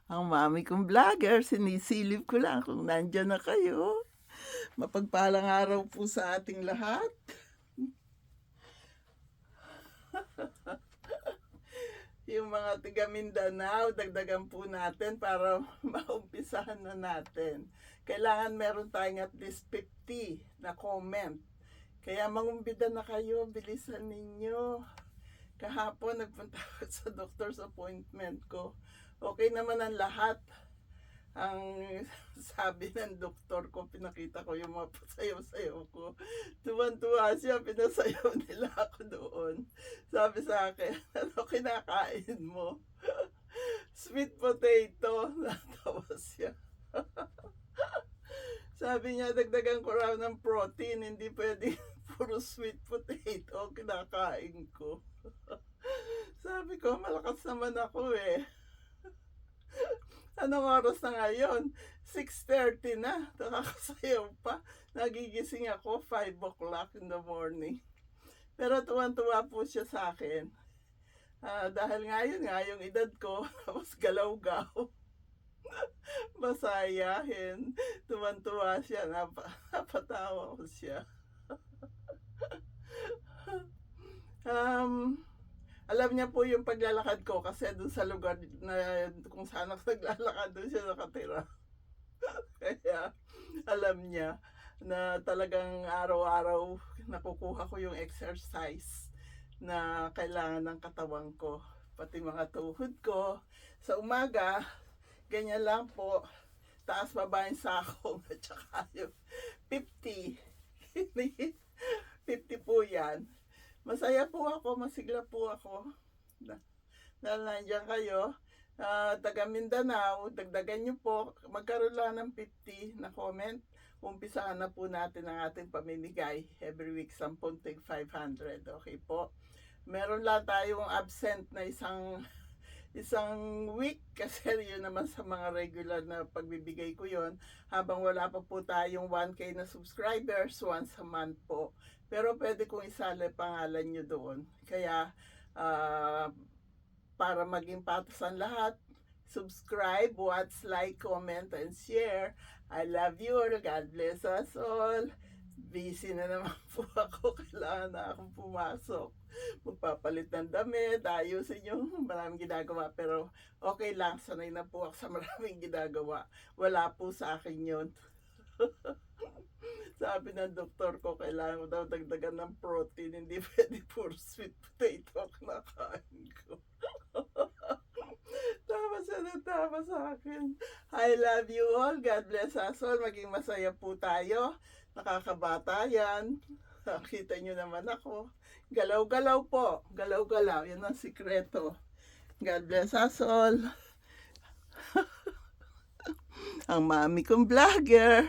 Ang mami kong vlogger, sinisilip ko lang kung nandiyan na kayo. Mapagpalang araw po sa ating lahat. Yung mga tiga Mindanao, dagdagan po natin para maumpisahan na natin. Kailangan meron tayong at least 50 na comment. Kaya mangumbida na kayo, bilisan ninyo. Kahapon nagpunta ako sa doctor's appointment ko. Okay naman ang lahat. Ang sabi ng doktor ko, pinakita ko yung mga pasayaw-sayaw ko. Tuwan-tuwa siya, pinasayaw nila ako doon. Sabi sa akin, ano kinakain mo? Sweet potato. Natawa siya. Sabi niya, dagdagan ko raw ng protein, hindi pwede puro sweet potato kinakain ko. Sabi ko, malakas naman ako eh. Anong oras na ngayon? 6:30 na. Nakakasayaw pa. Nagigising ako 5 o'clock in the morning. Pero tuwan-tuwa po siya sa akin. Dahil ngayon nga, yung edad ko, tapos galaw-gaw. Masayahin. Tuwan-tuwa siya. Napatawa ko siya. Alam niya po yung paglalakad ko kasi doon sa lugar na kung saan ako naglalakad, doon siya nakatira. Kaya alam niya na talagang araw-araw nakukuha ko yung exercise na kailangan ng katawan ko. Pati mga tuhod ko. Sa umaga, ganyan lang po. Taas baba yung sakong at saka yung 50. 50 po yan. Masaya po ako, masigla po ako. Dahil nandiyan kayo, taga Mindanao, dagdagan nyo po, magkaroon lang ng 50 na comment. Umpisahan na po natin ang ating pamimigay. Every week, 10 tig 500. Okay po. Meron lang tayong absent na isang week kasi yun naman sa mga regular na pagbibigay ko yon, habang wala pa po tayong 1K na subscribers once a month po, pero pwede kong isali pangalan nyo doon. Kaya para maging patas ang lahat, subscribe, watch, like, comment, and share. I love you all. God bless us all. Busy na naman po ako. Kailangan na akong pumasok. Magpapalit ng damit, ayusin yung maraming ginagawa. Pero okay lang, sanay na po ako sa maraming ginagawa. Wala po sa akin yun. Sabi ng doktor ko, kailangan ko daw dagdagan ng protein. Hindi pwede puro sweet potato ang kinakain ko. Tama sa akin. I love you all. God bless us all. Maging masaya po tayo. Nakakabata yan. Nakita nyo naman ako. Galaw-galaw po. Galaw-galaw. Yan ang sikreto. God bless us all. Ang mami kong vlogger.